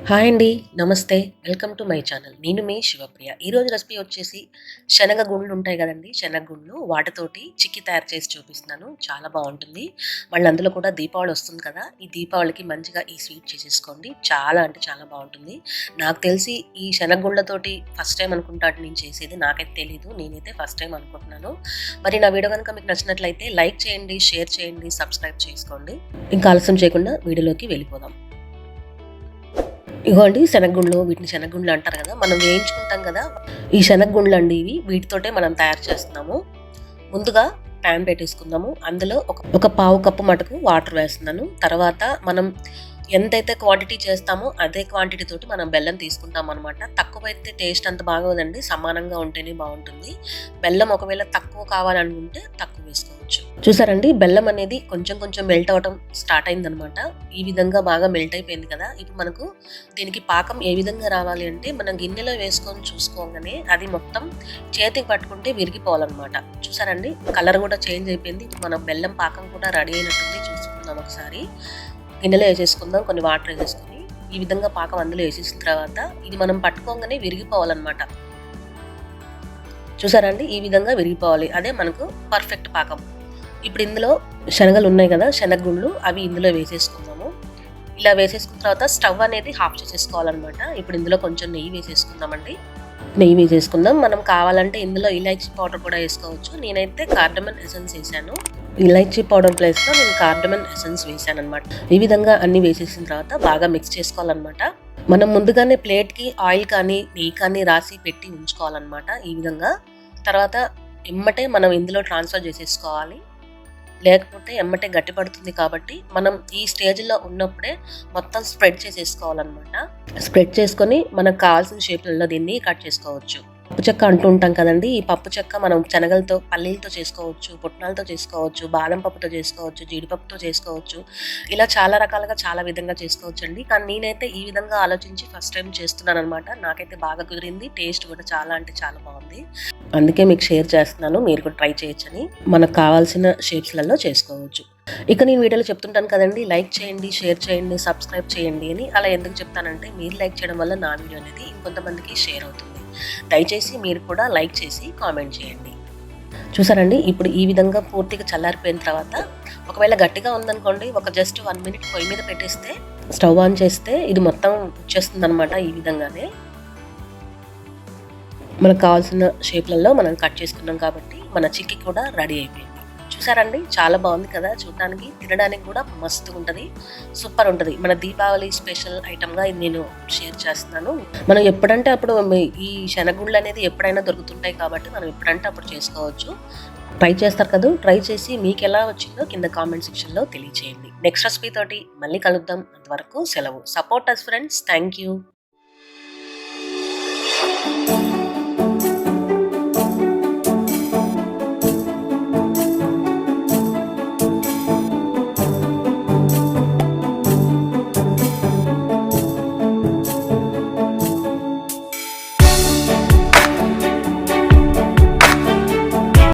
Hi అండి. నమస్తే. Welcome to my channel. నేను మీ శివప్రియ. ఈరోజు రెసిపీ వచ్చేసి శనగ గుండ్లు ఉంటాయి కదండీ! శనగ గుండ్లు వాటితోటి చిక్కీ తయారు చేసి చూపిస్తున్నాను. చాలా బావుంటుంది. మళ్ళీ అందులో కూడా దీపావళి వస్తుంది కదా! ఈ దీపావళికి మంచిగా ఈ స్వీట్ చేసేసుకోండి. చాలా అంటే చాలా బావుంటుంది. నాకు తెలిసి ఈ శనగ గుండ్లతోటి ఫస్ట్ టైమ్ అనుకుంటా నేను చేసేది. నాకైతే తెలీదు. నేనైతే ఫస్ట్ టైమ్ అనుకుంటున్నాను. మరి నా వీడియో గనుక మీకు నచ్చినట్లయితే లైక్ చేయండి, షేర్ చేయండి, సబ్స్క్రైబ్ చేసుకోండి. ఇంకా ఆలస్యం చేయకుండా వీడియోలోకి వెళ్ళిపోదాం. ఇగోండి శనగగుండ్లు, వీటిని శనగగుండ్లు అంటారు కదా! మనం వేయించుకుంటాం కదా! ఈ శనగగుండ్లు అండి ఇవి. వీటితోటే మనం తయారు చేస్తున్నాము. ముందుగా ప్యాన్ పెట్టేసుకుందాము. అందులో ఒక పావు కప్పు మటుకు వాటర్ వేస్తున్నాను. తర్వాత మనం ఎంతైతే క్వాంటిటీ చేస్తామో అదే క్వాంటిటీ తోటి మనం బెల్లం తీసుకుంటాం అనమాట. తక్కువైతే టేస్ట్ అంత బాగోదండి. సమానంగా ఉంటేనే బాగుంటుంది. బెల్లం ఒకవేళ తక్కువ కావాలనుకుంటే తక్కువ వేసుకోవచ్చు. చూసారండి బెల్లం అనేది కొంచెం కొంచెం మెల్ట్ అవ్వడం స్టార్ట్ అయిందనమాట. ఈ విధంగా బాగా మెల్ట్ అయిపోయింది కదా! ఇప్పుడు మనకు దీనికి పాకం ఏ విధంగా రావాలి అంటే మనం గిన్నెలో వేసుకొని చూసుకోగానే అది మొత్తం చేతికి పట్టుకుంటే విరిగిపోవాలన్నమాట. చూసారండి కలర్ కూడా చేంజ్ అయిపోయింది. ఇప్పుడు మన బెల్లం పాకం కూడా రెడీ అయినట్టుంది. చూసుకుందాం ఒకసారి. గిన్నెలో వేసేసుకుందాం. కొన్ని వాటర్ వేసేసుకొని ఈ విధంగా పాకం అందులో వేసేసిన తర్వాత ఇది మనం పట్టుకోగానే విరిగిపోవాలన్నమాట. చూసారండి ఈ విధంగా విరిగిపోవాలి. అదే మనకు పర్ఫెక్ట్ పాకం. ఇప్పుడు ఇందులో శనగలు ఉన్నాయి కదా, శనగగుండ్లు అవి ఇందులో వేసేసుకుందాము. ఇలా వేసేసుకున్న తర్వాత స్టవ్ అనేది ఆఫ్ చేసేసుకోవాలన్నమాట. ఇప్పుడు ఇందులో కొంచెం నెయ్యి వేసేసుకుందామండి. నెయ్యి వేసేసుకుందాం. మనం కావాలంటే ఇందులో ఇలాచీ పౌడర్ కూడా వేసుకోవచ్చు. నేనైతే కార్డమన్ ఎసెన్స్ వేసాను. ఇలాచీ పౌడర్ ప్లేస్లో నేను కార్డమన్ ఎసెన్స్ వేసాను అనమాట. ఈ విధంగా అన్ని వేసేసిన తర్వాత బాగా మిక్స్ చేసుకోవాలన్నమాట. మనం ముందుగానే ప్లేట్కి ఆయిల్ కానీ నెయ్యి కానీ రాసి పెట్టి ఉంచుకోవాలన్నమాట. ఈ విధంగా తర్వాత ఎమ్మటే మనం ఇందులో ట్రాన్స్ఫర్ చేసేసుకోవాలి. లేకపోతే ఎమ్మటే గట్టి పడుతుంది కాబట్టి మనం ఈ స్టేజ్లో ఉన్నప్పుడే మొత్తం స్ప్రెడ్ చేసేసుకోవాలన్నమాట. స్ప్రెడ్ చేసుకొని మనకు కావాల్సిన షేప్లలో దీన్ని కట్ చేసుకోవచ్చు. పప్పు చెక్క అంటూ ఉంటాం కదండి. ఈ పప్పు చెక్క మనం శనగలతో, పల్లీలతో చేసుకోవచ్చు, పుట్నాలతో చేసుకోవచ్చు, బాదం పప్పుతో చేసుకోవచ్చు, జీడిపప్పుతో చేసుకోవచ్చు. ఇలా చాలా రకాలుగా చాలా విధంగా చేసుకోవచ్చు అండి. కానీ నేనైతే ఈ విధంగా ఆలోచించి ఫస్ట్ టైం చేస్తున్నాను అనమాట. నాకైతే బాగా కుదిరింది. టేస్ట్ కూడా చాలా అంటే చాలా బాగుంది. అందుకే మీకు షేర్ చేస్తున్నాను. మీరు కూడా ట్రై చేయొచ్చని. మనకు కావాల్సిన షేప్స్లలో చేసుకోవచ్చు. ఇక నేను వీడియోలో చెప్తుంటాను కదండి, లైక్ చేయండి, షేర్ చేయండి, సబ్స్క్రైబ్ చేయండి అని. అలా ఎందుకు చెప్తానంటే మీరు లైక్ చేయడం వల్ల నా వీడియో అనేది ఇంకొంతమందికి షేర్ అవుతుంది. దయచేసి మీరు కూడా లైక్ చేసి కామెంట్ చేయండి. చూసారండి ఇప్పుడు ఈ విధంగా పూర్తిగా చల్లారిపోయిన తర్వాత ఒకవేళ గట్టిగా ఉందనుకోండి, ఒక జస్ట్ 1 మినిట్ పొయ్యి మీద పెట్టేస్తే, స్టవ్ ఆన్ చేస్తే ఇది మొత్తం వచ్చేస్తుంది అనమాట. ఈ విధంగానే మనకు కావాల్సిన షేప్లలో మనం కట్ చేసుకున్నాం కాబట్టి మన చిక్కీ కూడా రెడీ అయిపోయింది. చూసారండి చాలా బాగుంది కదా! చూడడానికి, తినడానికి కూడా మస్తు ఉంటుంది. సూపర్ ఉంటుంది. మన దీపావళి స్పెషల్ ఐటమ్గా ఇది నేను షేర్ చేస్తున్నాను. మనం ఎప్పుడంటే అప్పుడు ఈ శనగుళ్ళు అనేది ఎప్పుడైనా దొరుకుతుంటాయి కాబట్టి మనం ఎప్పుడంటే అప్పుడు చేసుకోవచ్చు. ట్రై చేస్తారు కదా! ట్రై చేసి మీకు ఎలా వచ్చిందో కింద కామెంట్ సెక్షన్లో తెలియచేయండి. నెక్స్ట్ రెసిపీ తోటి మళ్ళీ కలుద్దాం. అంతవరకు సెలవు. Support us friends. Thank you.